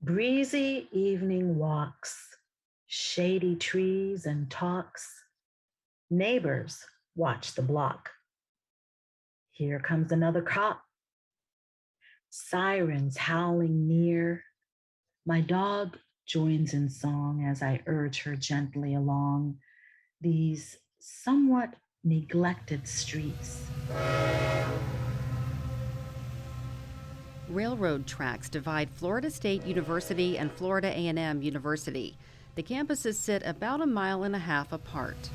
Breezy evening walks, shady trees and talks. Neighbors watch the block. Here comes another cop. Sirens howling near. My dog joins in song as I urge her gently along these somewhat neglected streets. Railroad tracks divide Florida State University and Florida A&M University. The campuses sit about 1.5 miles apart.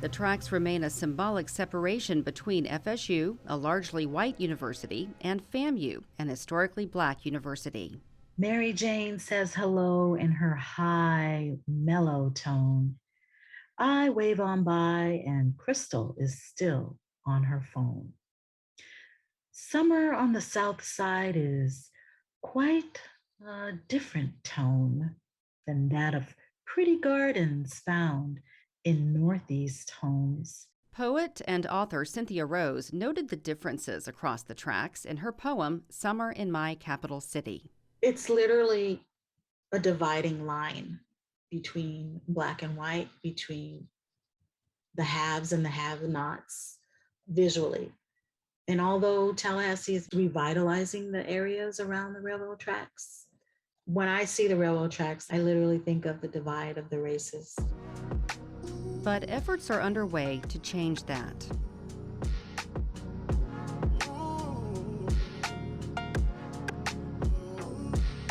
The tracks remain a symbolic separation between FSU, a largely white university, and FAMU, an historically black university. Mary Jane says hello in her high, mellow tone. I wave on by, and Crystal is still on her phone. Summer on the Southside is quite a different tone than that of pretty gardens found in Northeast homes. Poet and author Cynthia Rose noted the differences across the tracks in her poem, Summer in My Capital City. It's literally a dividing line between black and white, between the haves and the have-nots visually. And although Tallahassee is revitalizing the areas around the railroad tracks, when I see the railroad tracks, I literally think of the divide of the races. But efforts are underway to change that.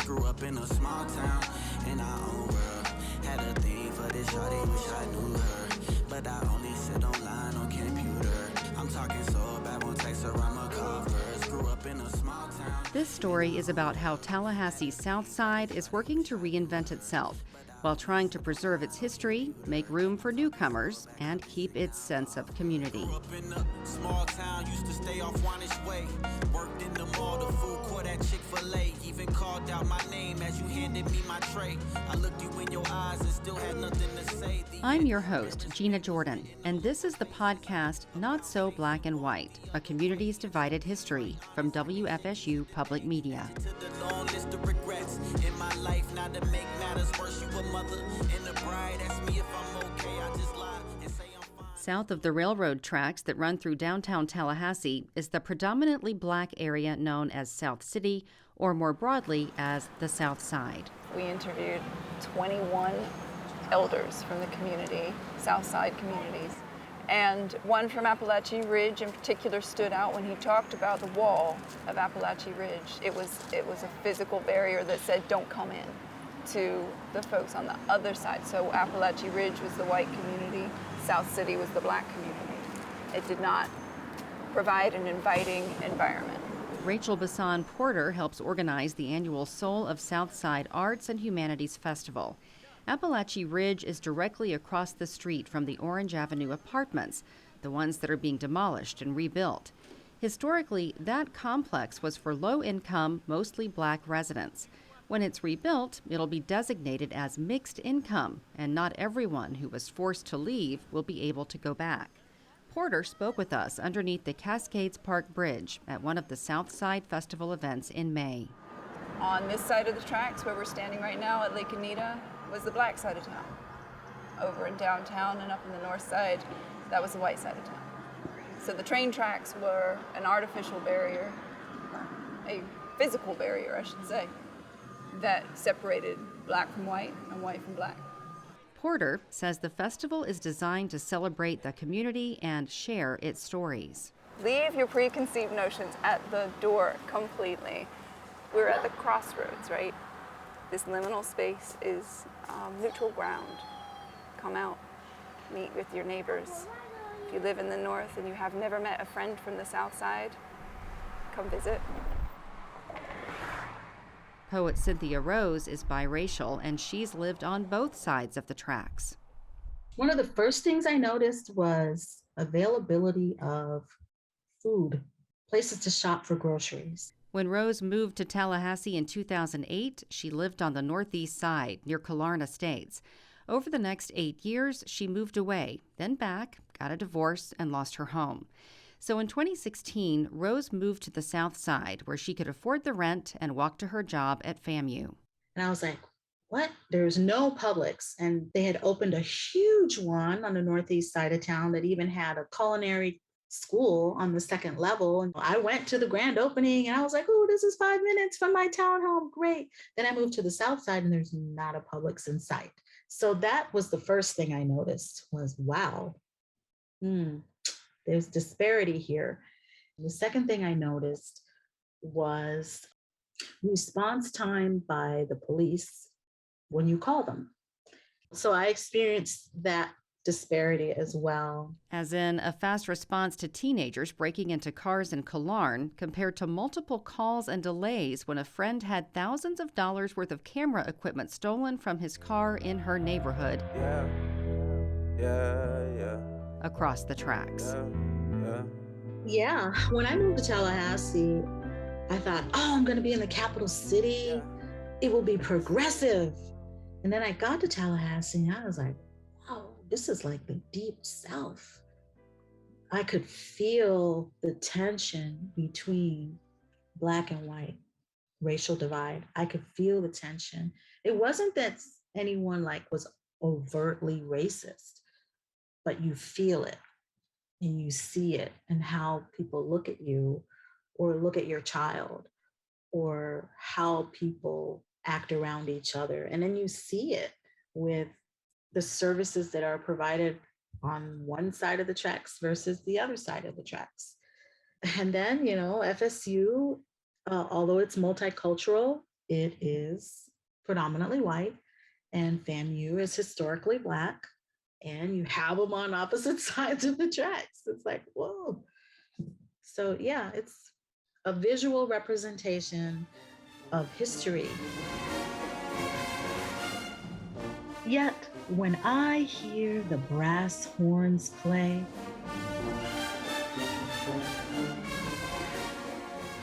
Grew up in a small town in our own world. Had a thing for this shawty, wish I knew her. But I only sit online on computer. I'm talking so bad, won't text her, I'ma call first. Grew up in a small town. This story is about how Tallahassee's Southside is working to reinvent itself while trying to preserve its history, make room for newcomers, and keep its sense of community. Grew up in a small town, used to stay off Wanish Way. Worked in the mall, the food court at Chick-fil-A. Even called out my name as you handed me my tray. I looked you in your eyes and still had nothing to say. I'm your host, Gina Jordan, and this is the podcast Not So Black and White, a community's divided history from WFSU Public Media. To the long list of regrets in my life, not to make matters worse. You a mother and a bride. Ask me if I'm okay. I just lie and say I'm fine. South of the railroad tracks that run through downtown Tallahassee is the predominantly black area known as South City, or more broadly as the South Side. We interviewed 21 elders from the community, Southside communities. And one from Appalachie Ridge in particular stood out when he talked about the wall of Appalachie Ridge. It was a physical barrier that said, don't come in, to the folks on the other side. So Appalachie Ridge was the white community, South City was the black community. It did not provide an inviting environment. Rachel Bassan Porter helps organize the annual Soul of Southside Arts and Humanities Festival. Appalachie Ridge is directly across the street from the Orange Avenue apartments, the ones that are being demolished and rebuilt. Historically, that complex was for low-income, mostly black residents. When it's rebuilt, it'll be designated as mixed income, and not everyone who was forced to leave will be able to go back. Porter spoke with us underneath the Cascades Park Bridge at one of the Southside Festival events in May. On this side of the tracks where we're standing right now at Lake Anita was the black side of town. Over in downtown and up in the north side, that was the white side of town. So the train tracks were an artificial barrier, a physical barrier, I should say, that separated black from white and white from black. Porter says the festival is designed to celebrate the community and share its stories. Leave your preconceived notions at the door completely. We're at the crossroads, right? This liminal space is neutral ground. Come out, meet with your neighbors. If you live in the north and you have never met a friend from the south side, come visit. Poet Cynthia Rose is biracial, and she's lived on both sides of the tracks. One of the first things I noticed was availability of food, places to shop for groceries. When Rose moved to Tallahassee in 2008, she lived on the northeast side near Killarn Estates. Over the next 8 years, she moved away, then back, got a divorce, and lost her home. So in 2016, Rose moved to the Southside where she could afford the rent and walk to her job at FAMU. And I was like, what? There's no Publix. And they had opened a huge one on the northeast side of town that even had a culinary school on the second level. And I went to the grand opening and I was like, oh, this is 5 minutes from my townhome. Great. Then I moved to the south side and there's not a Publix in sight. So that was the first thing I noticed was, wow, there's disparity here. The second thing I noticed was response time by the police when you call them. So I experienced that disparity as well. As in a fast response to teenagers breaking into cars in Killarn compared to multiple calls and delays when a friend had thousands of dollars worth of camera equipment stolen from his car in her neighborhood. Across the tracks. Yeah, when I moved to Tallahassee, I thought, oh, I'm going to be in the capital city. It will be progressive. And then I got to Tallahassee and I was like, wow, this is like the deep South. I could feel the tension between Black and white, racial divide. I could feel the tension. It wasn't that anyone was overtly racist, but you feel it and you see it and how people look at you or look at your child or how people act around each other. And then you see it with the services that are provided on one side of the tracks versus the other side of the tracks. And then, FSU, although it's multicultural, it is predominantly white, and FAMU is historically Black, and you have them on opposite sides of the tracks. It's like, whoa. So yeah, it's a visual representation of history. Yet, when I hear the brass horns play,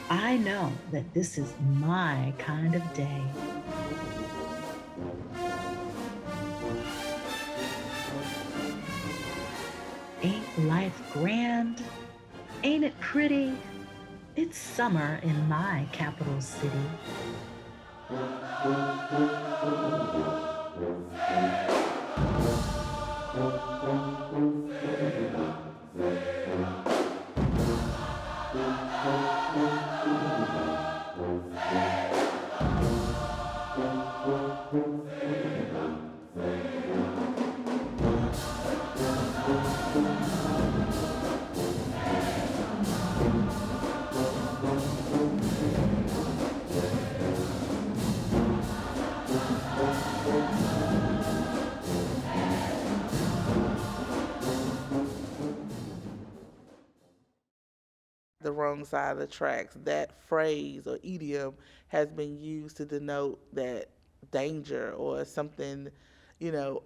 I know that this is my kind of day. Ain't life grand? Ain't it pretty? It's summer in my capital city. The wrong side of the tracks. That phrase or idiom has been used to denote that danger or something,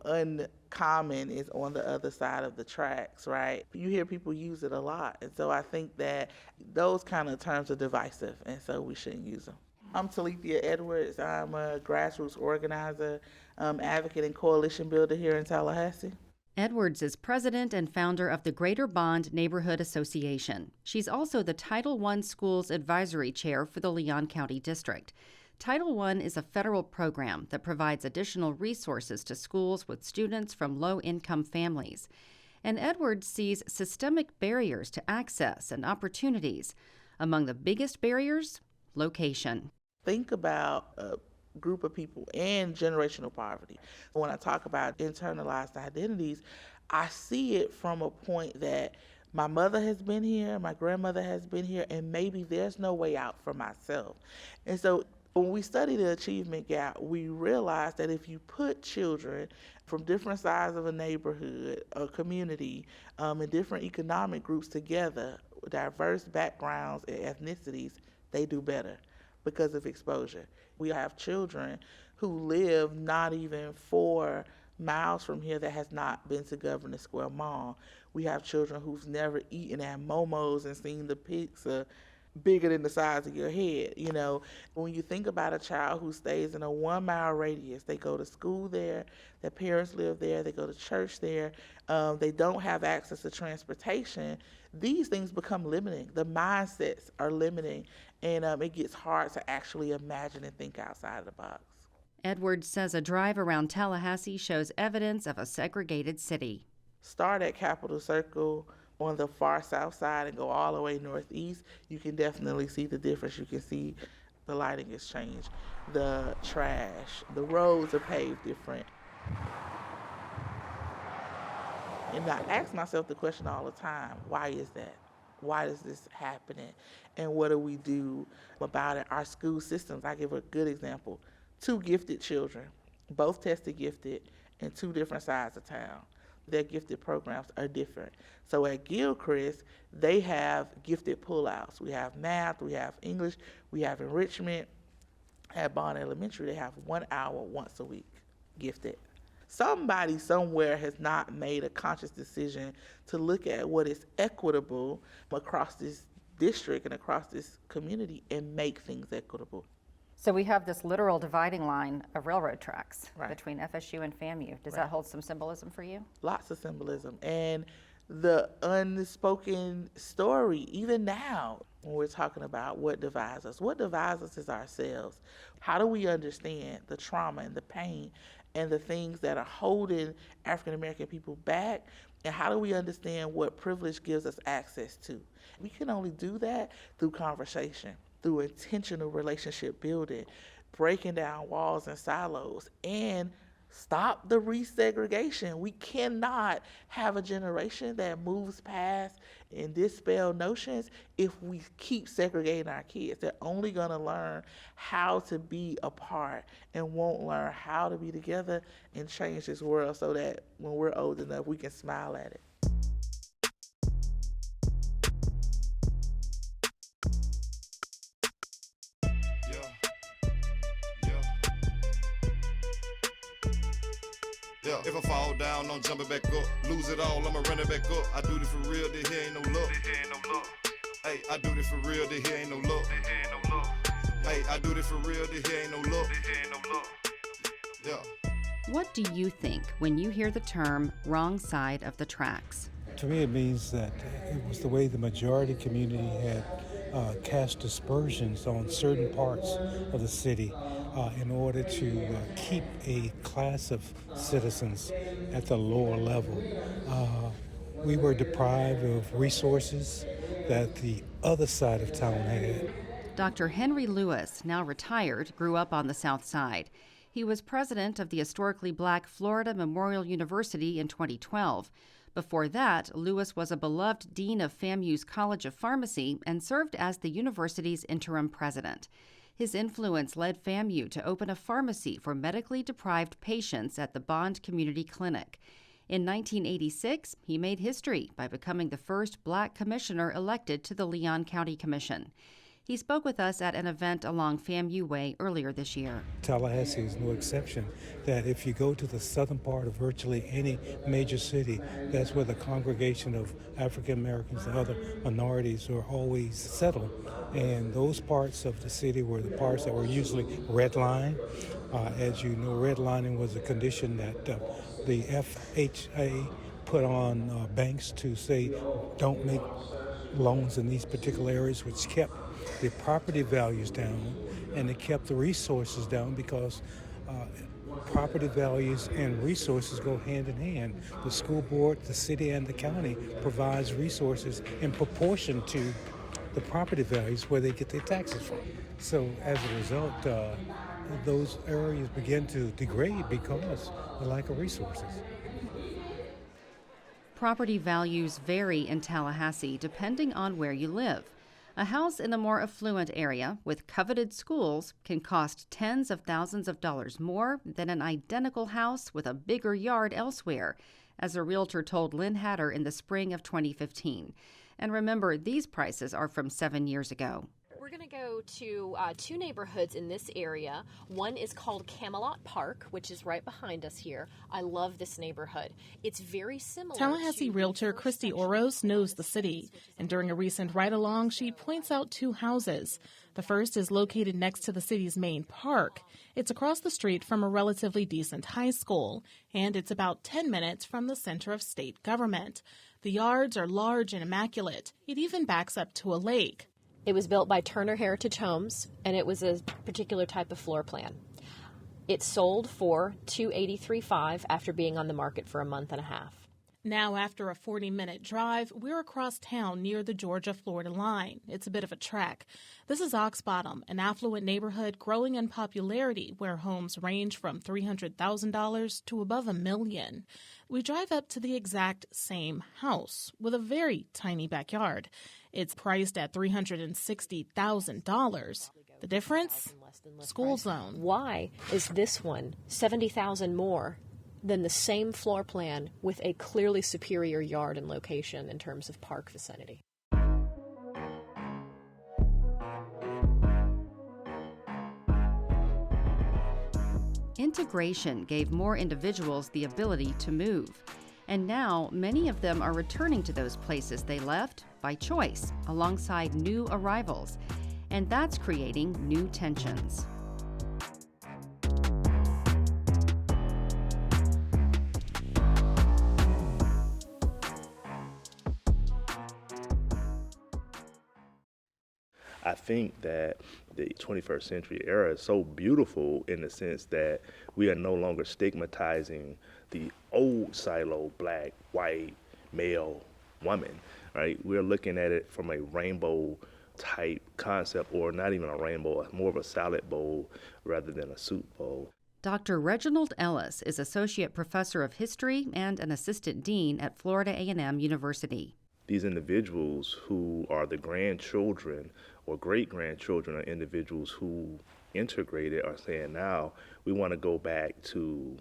uncommon is on the other side of the tracks, right? You hear people use it a lot. And so I think that those kind of terms are divisive, and so we shouldn't use them. I'm Talithia Edwards. I'm a grassroots organizer, advocate, and coalition builder here in Tallahassee. Edwards is president and founder of the Greater Bond Neighborhood Association. She's also the Title I Schools Advisory Chair for the Leon County District. Title I is a federal program that provides additional resources to schools with students from low-income families. And Edwards sees systemic barriers to access and opportunities. Among the biggest barriers, location. Think about group of people and generational poverty. When I talk about internalized identities, I see it from a point that my mother has been here, my grandmother has been here, and maybe there's no way out for myself. And so when we study the achievement gap, we realize that if you put children from different sides of a neighborhood or community and different economic groups together, diverse backgrounds and ethnicities, they do better because of exposure. We have children who live not even 4 miles from here that has not been to Governor Square Mall. We have children who've never eaten at Momo's and seen the pizza bigger than the size of your head. When you think about a child who stays in a 1 mile radius, they go to school there, their parents live there, they go to church there, they don't have access to transportation, these things become limiting. The mindsets are limiting, and it gets hard to actually imagine and think outside of the box. Edwards says a drive around Tallahassee shows evidence of a segregated city. Start at Capitol Circle on the far south side and go all the way northeast. You can definitely see the difference. You can see the lighting has changed, the trash, the roads are paved different. And I ask myself the question all the time, why is that? Why is this happening? And what do we do about it? Our school systems, I give a good example. 2 gifted children, both tested gifted in 2 different sides of town. Their gifted programs are different. So at Gilchrist, they have gifted pullouts. We have math, we have English, we have enrichment. At Bond Elementary, they have 1 hour once a week gifted. Somebody somewhere has not made a conscious decision to look at what is equitable across this district and across this community and make things equitable. So we have this literal dividing line of railroad tracks Right. between FSU and FAMU. Does Right. that hold some symbolism for you? Lots of symbolism. And the unspoken story, even now, when we're talking about what divides us is ourselves. How do we understand the trauma and the pain and the things that are holding African American people back? And how do we understand what privilege gives us access to? We can only do that through conversation, through intentional relationship building, breaking down walls and silos, and stop the resegregation. We cannot have a generation that moves past and dispel notions if we keep segregating our kids. They're only going to learn how to be apart and won't learn how to be together and change this world so that when we're old enough, we can smile at it. Yeah, if I fall down, I'm jumping back up. Lose it all, I'ma run it back up. I do this for real, this here ain't no luck. Hey, I do this for real, this here ain't no luck. Hey, I do this for real, this here ain't no luck. Yeah. What do you think when you hear the term wrong side of the tracks? To me, it means that it was the way the majority community had cast aspersions on certain parts of the city in order to keep a class of citizens at the lower level. We were deprived of resources that the other side of town had. Dr. Henry Lewis, now retired, grew up on the South Side. He was president of the historically black Florida Memorial University in 2012. Before that, Lewis was a beloved dean of FAMU's College of Pharmacy and served as the university's interim president. His influence led FAMU to open a pharmacy for medically deprived patients at the Bond Community Clinic. In 1986, he made history by becoming the first black commissioner elected to the Leon County Commission. He spoke with us at an event along FAMU Way earlier this year. Tallahassee is no exception, that if you go to the southern part of virtually any major city, that's where the congregation of African Americans and other minorities are always settled. And those parts of the city were the parts that were usually redlined. As you know, redlining was a condition that the FHA put on banks to say, don't make loans in these particular areas, which kept the property values down, and it kept the resources down because property values and resources go hand in hand. The school board, the city, and the county provides resources in proportion to the property values where they get their taxes from. So as a result, those areas begin to degrade because of the lack of resources. Property values vary in Tallahassee depending on where you live. A house in a more affluent area with coveted schools can cost tens of thousands of dollars more than an identical house with a bigger yard elsewhere, as a realtor told Lynn Hatter in the spring of 2015. And remember, these prices are from 7 years ago. We're we're going to go to two neighborhoods in this area. One is called Camelot Park, which is right behind us here. I love this neighborhood. It's very similar. Tallahassee realtor Christy Oros knows the city, and during a recent ride-along, she points out two houses. The first is located next to the city's main park. It's across the street from a relatively decent high school, and it's about 10 minutes from the center of state government. The yards are large and immaculate. It even backs up to a lake. It was built by Turner Heritage Homes, and it was a particular type of floor plan. It sold for $283,500 after being on the market for a month and a half. Now, after a 40-minute drive, we're across town near the Georgia-Florida line. It's a bit of a trek. This is Ox Bottom, an affluent neighborhood growing in popularity where homes range from $300,000 to above $1 million. We drive up to the exact same house with a very tiny backyard. It's priced at $360,000. The difference? School zone. Why is this one $70,000 more than the same floor plan with a clearly superior yard and location in terms of park vicinity? Integration gave more individuals the ability to move. And now, many of them are returning to those places they left by choice, alongside new arrivals. And that's creating new tensions. I think that the 21st century era is so beautiful in the sense that we are no longer stigmatizing the old silo, black, white, male, woman, right? We're looking at it from a rainbow type concept, or not even a rainbow, more of a salad bowl rather than a soup bowl. Dr. Reginald Ellis is Associate Professor of History and an Assistant Dean at Florida A&M University. These individuals who are the grandchildren or great-grandchildren of individuals who integrated are saying now we want to go back to,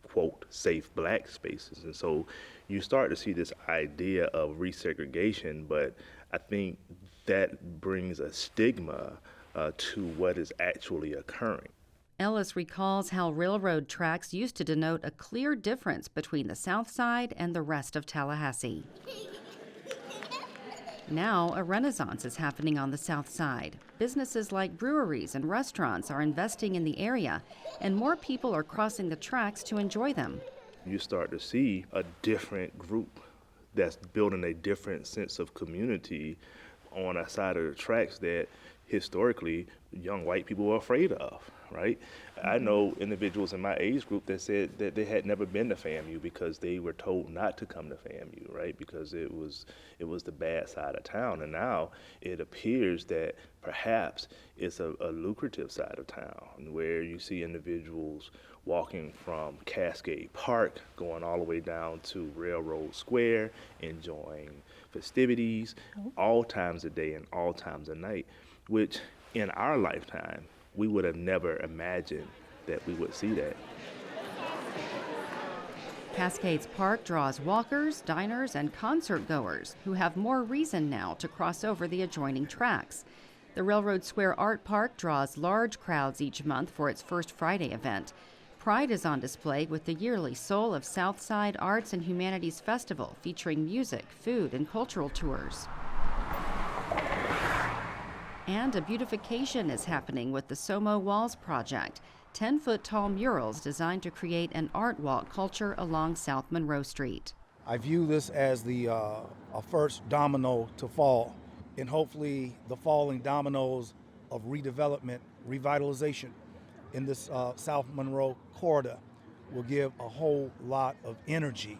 quote, safe black spaces. And so you start to see this idea of resegregation, but I think that brings a stigma to what is actually occurring. Ellis recalls how railroad tracks used to denote a clear difference between the Southside and the rest of Tallahassee. Now, a renaissance is happening on the South Side. Businesses like breweries and restaurants are investing in the area, and more people are crossing the tracks to enjoy them. You start to see a different group that's building a different sense of community on a side of the tracks that historically young white people were afraid of, right? I know individuals in my age group that said that they had never been to FAMU because they were told not to come to FAMU, right? Because it was the bad side of town. And now it appears that perhaps it's a lucrative side of town where you see individuals walking from Cascade Park, going all the way down to Railroad Square, enjoying festivities all times of day and all times of night, which in our lifetime, we would have never imagined that we would see that. Cascades Park draws walkers, diners, and concert goers who have more reason now to cross over the adjoining tracks. The Railroad Square Art Park draws large crowds each month for its First Friday event. Pride is on display with the yearly Soul of Southside Arts and Humanities Festival featuring music, food, and cultural tours. And a beautification is happening with the SOMO Walls project, 10-foot-tall murals designed to create an art walk culture along South Monroe Street. I view this as the first domino to fall, and hopefully the falling dominoes of redevelopment, revitalization in this South Monroe corridor will give a whole lot of energy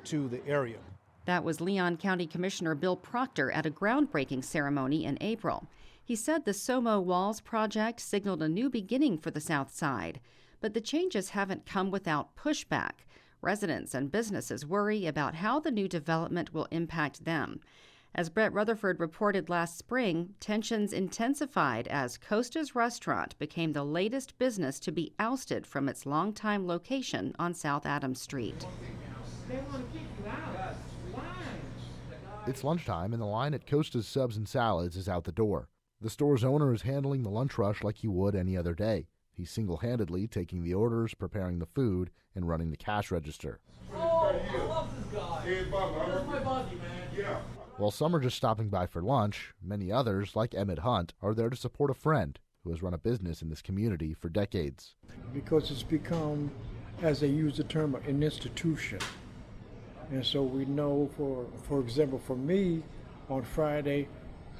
to the area. That was Leon County Commissioner Bill Proctor at a groundbreaking ceremony in April. He said the SOMO Walls project signaled a new beginning for the South Side, but the changes haven't come without pushback. Residents and businesses worry about how the new development will impact them. As Brett Rutherford reported last spring, tensions intensified as Costa's restaurant became the latest business to be ousted from its longtime location on South Adams Street. It's lunchtime and the line at Costa's Subs and Salads is out the door. The store's owner is handling the lunch rush like he would any other day. He's single-handedly taking the orders, preparing the food, and running the cash register. Oh, I love this guy. That's my buddy, man. Yeah. While some are just stopping by for lunch, many others, like Emmett Hunt, are there to support a friend who has run a business in this community for decades. Because it's become, as they use the term, an institution. And so we know, for example, for me, on Friday,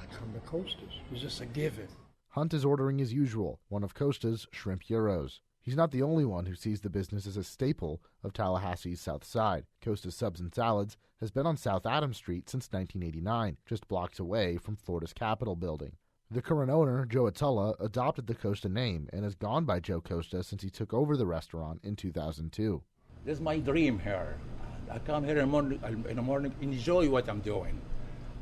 I come to Costa's. It's just a given. Hunt is ordering as usual, one of Costa's shrimp gyros. He's not the only one who sees the business as a staple of Tallahassee's Southside. Costa's Subs and Salads has been on South Adams Street since 1989, just blocks away from Florida's Capitol building. The current owner, Joe Attulla, adopted the Costa name and has gone by Joe Costa since he took over the restaurant in 2002. This is my dream here. I come here in the morning, enjoy what I'm doing.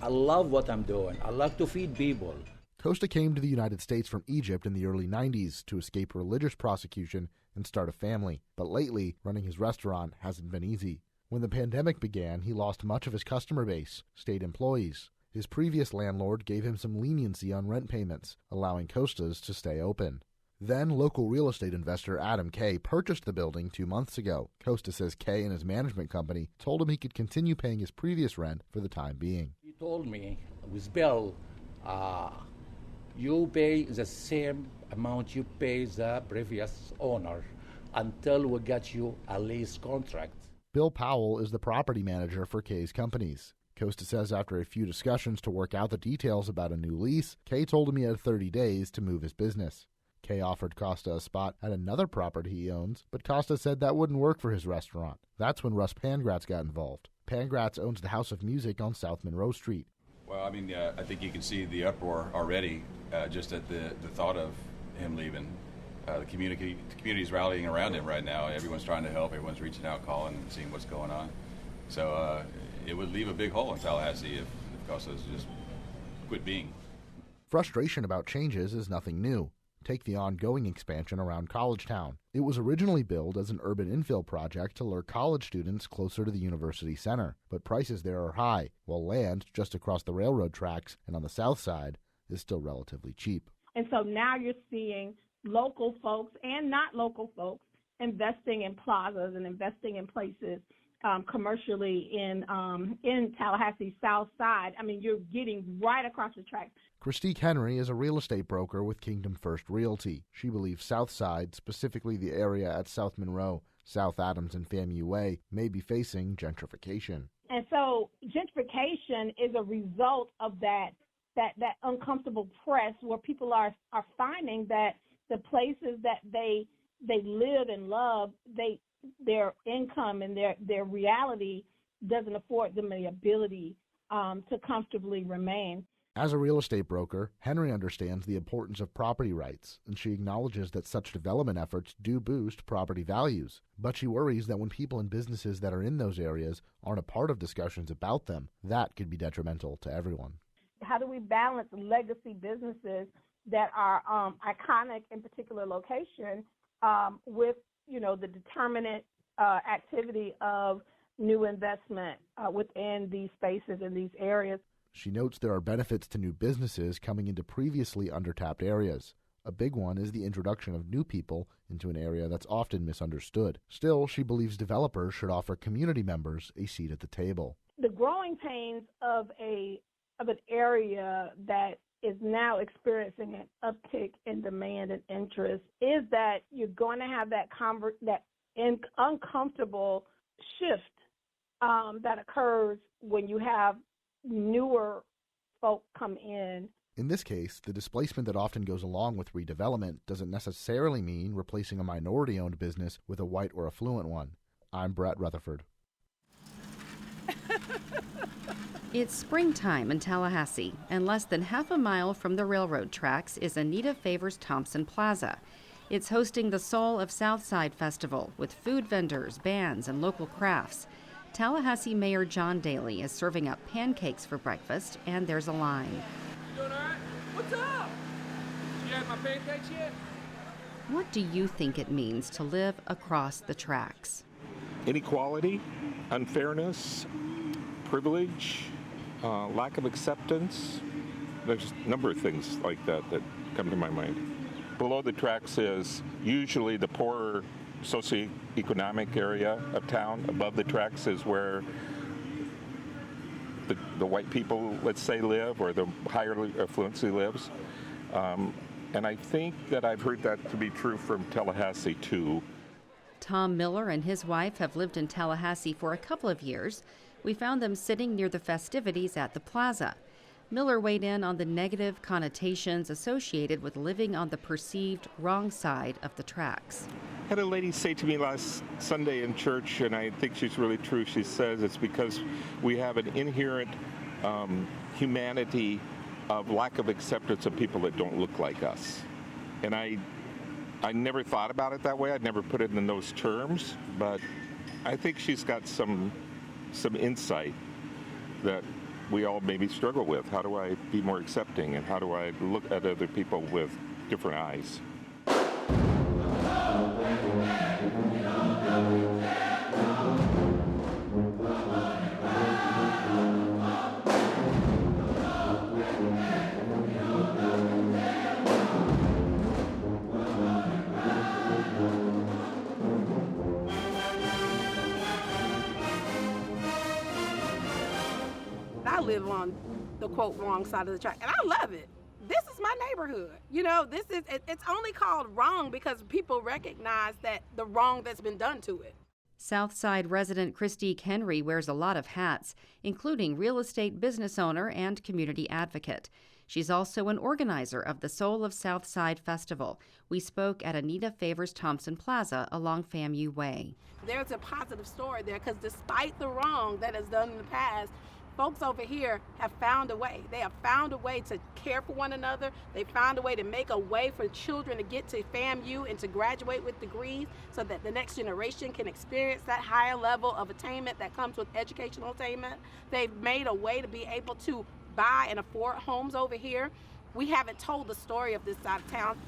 I love what I'm doing. I love to feed people. Costa came to the United States from Egypt in the early 90s to escape religious prosecution and start a family. But lately, running his restaurant hasn't been easy. When the pandemic began, he lost much of his customer base, state employees. His previous landlord gave him some leniency on rent payments, allowing Costa's to stay open. Then, local real estate investor Adam Kay purchased the building 2 months ago. Costa says Kay and his management company told him he could continue paying his previous rent for the time being. He told me, with Bill, you pay the same amount you pay the previous owner until we get you a lease contract. Bill Powell is the property manager for Kay's companies. Costa says after a few discussions to work out the details about a new lease, Kay told him he had 30 days to move his business. Kay offered Costa a spot at another property he owns, but Costa said that wouldn't work for his restaurant. That's when Russ Pangratz got involved. Pangratz owns the House of Music on South Monroe Street. Well, I mean, I think you can see the uproar already just at the thought of him leaving. The community's rallying around him right now. Everyone's trying to help. Everyone's reaching out, calling, and seeing what's going on. So it would leave a big hole in Tallahassee if Costa's just quit being. Frustration about changes is nothing new. Take the ongoing expansion around College Town. It was originally billed as an urban infill project to lure college students closer to the university center, but prices there are high, while land just across the railroad tracks and on the south side is still relatively cheap. And so now you're seeing local folks and not local folks investing in plazas and investing in places commercially in Tallahassee's South Side. I mean, you're getting right across the tracks. Christique Henry is a real estate broker with Kingdom First Realty. She believes Southside, specifically the area at South Monroe, South Adams, and FAMU Way, may be facing gentrification. And so gentrification is a result of that uncomfortable press where people are finding that the places that they live and love, their income and their reality doesn't afford them the ability to comfortably remain. As a real estate broker, Henry understands the importance of property rights, and she acknowledges that such development efforts do boost property values. But she worries that when people and businesses that are in those areas aren't a part of discussions about them, that could be detrimental to everyone. How do we balance legacy businesses that are iconic in particular location with, the determinate activity of new investment within these spaces and these areas? She notes there are benefits to new businesses coming into previously undertapped areas. A big one is the introduction of new people into an area that's often misunderstood. Still, she believes developers should offer community members a seat at the table. The growing pains of an area that is now experiencing an uptick in demand and interest is that you're going to have that uncomfortable shift that occurs when you have newer folk come in. In this case, the displacement that often goes along with redevelopment doesn't necessarily mean replacing a minority-owned business with a white or affluent one. I'm Brett Rutherford. It's springtime in Tallahassee, and less than half a mile from the railroad tracks is Anita Favors Thompson Plaza. It's hosting the Soul of Southside Festival with food vendors, bands, and local crafts. Tallahassee Mayor John Daly is serving up pancakes for breakfast, and there's a line. You doing all right? What's up? You had my pancakes yet? What do you think it means to live across the tracks? Inequality, unfairness, privilege, lack of acceptance, There's a number of things like that that come to my mind. Below the tracks is usually the poorer socioeconomic area of town. Above the tracks is where the white people, let's say, live, or the higher affluency lives. And I think that I've heard that to be true from Tallahassee, too. Tom Miller and his wife have lived in Tallahassee for a couple of years. We found them sitting near the festivities at the plaza. Miller weighed in on the negative connotations associated with living on the perceived wrong side of the tracks. I had a lady say to me last Sunday in church, and I think she's really true. She says it's because we have an inherent humanity of lack of acceptance of people that don't look like us. And I never thought about it that way. I'd never put it in those terms, but I think she's got some insight that we all maybe struggle with. How do I be more accepting, and how do I look at other people with different eyes? I live on the quote wrong side of the track, and I love it. This is my neighborhood. You know, it's only called wrong because people recognize that the wrong that's been done to it. Southside resident Christique Henry wears a lot of hats, including real estate business owner and community advocate. She's also an organizer of the Soul of Southside Festival. We spoke at Anita Favors Thompson Plaza along FAMU Way. There's a positive story there because despite the wrong that is done in the past, folks over here have found a way. They have found a way to care for one another. They found a way to make a way for children to get to FAMU and to graduate with degrees so that the next generation can experience that higher level of attainment that comes with educational attainment. They've made a way to be able to buy and afford homes over here. We haven't told the story of this side of town.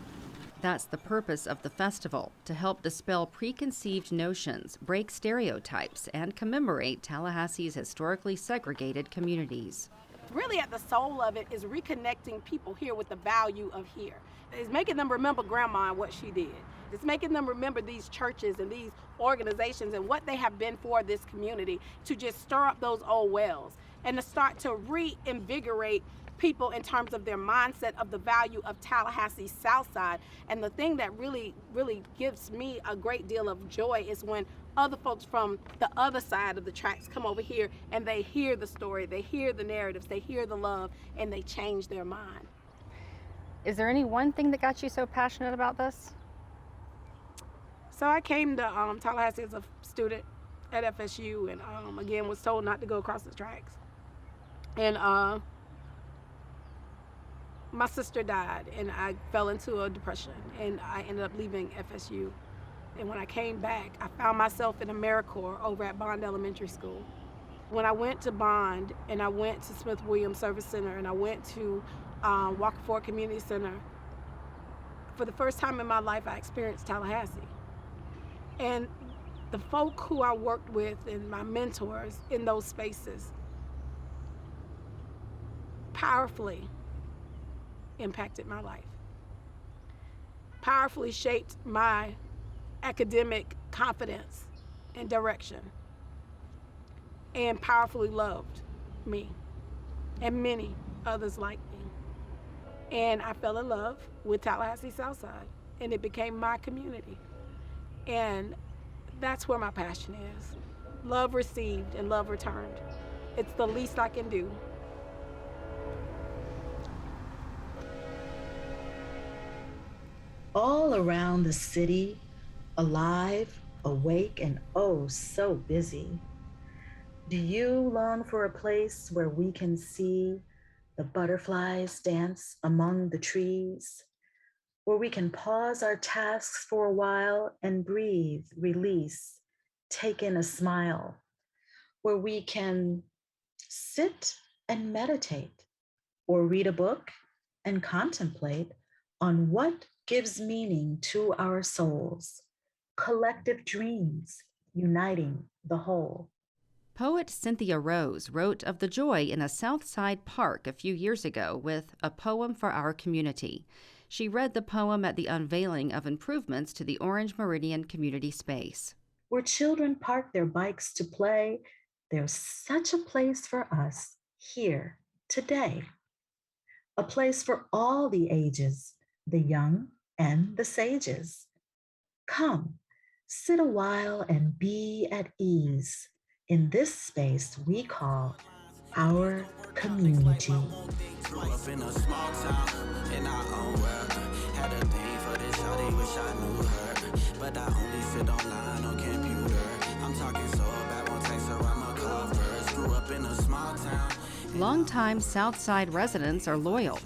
That's the purpose of the festival, to help dispel preconceived notions, break stereotypes, and commemorate Tallahassee's historically segregated communities. Really at the soul of it is reconnecting people here with the value of here. It's making them remember Grandma and what she did. It's making them remember these churches and these organizations and what they have been for this community, to just stir up those old wells and to start to reinvigorate people in terms of their mindset of the value of Tallahassee Southside. And the thing that really, really gives me a great deal of joy is when other folks from the other side of the tracks come over here and they hear the story, they hear the narratives, they hear the love, and they change their mind. Is there any one thing that got you so passionate about this? So I came to Tallahassee as a student at FSU, and again was told not to go across the tracks. And my sister died, and I fell into a depression, and I ended up leaving FSU. And when I came back, I found myself in AmeriCorps over at Bond Elementary School. When I went to Bond, and I went to Smith Williams Service Center, and I went to Walker Ford Community Center, for the first time in my life, I experienced Tallahassee. And the folk who I worked with and my mentors in those spaces powerfully impacted my life, powerfully shaped my academic confidence and direction, and powerfully loved me and many others like me. And I fell in love with Tallahassee Southside, and it became my community. And that's where my passion is. Love received and love returned. It's the least I can do. All around the city, alive, awake, and oh so busy. Do you long for a place where we can see the butterflies dance among the trees, where we can pause our tasks for a while and breathe, release, take in a smile, where we can sit and meditate, or read a book and contemplate on what gives meaning to our souls, collective dreams uniting the whole. Poet Cynthia Rose wrote of the joy in a Southside park a few years ago with A Poem for Our Community. She read the poem at the unveiling of improvements to the Orange Meridian community space. Where children park their bikes to play, there's such a place for us here today. A place for all the ages, the young and the sages. Come, sit a while and be at ease in this space we call our community. Grew up in a small town in our own world. Had a thing for this shawty, wish I knew her. But I only sit online on computer. I'm talking so bad, won't text her, I'ma call first. Grew up in a small town. Longtime Southside residents are loyal.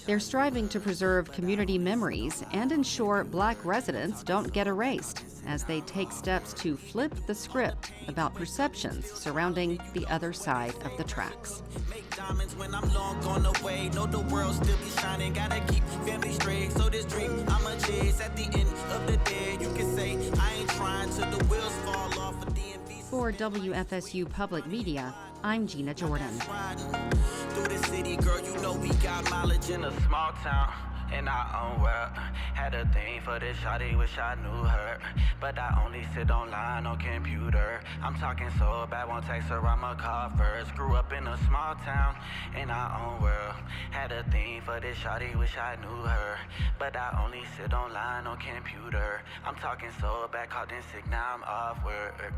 They're striving to preserve community memories and ensure Black residents don't get erased as they take steps to flip the script about perceptions surrounding the other side of the tracks. Make diamonds when I'm long gone away. Know the world still be shining. Gotta keep family straight. So this dream I'ma chase at the end of the day. You can say I ain't trying till the wheels fall off of DMV. For WFSU Public Media, I'm Gina Jordan. Through the city, girl, you know we got mileage in a small town. In our own world, had a thing for this shawty, wish I knew her. But I only sit online on computer. I'm talking so bad, won't text her, I'ma call first. Grew up in a small town, in our own world. Had a thing for this shawty, wish I knew her. But I only sit online on computer. I'm talking so bad, called in sick, now I'm off work.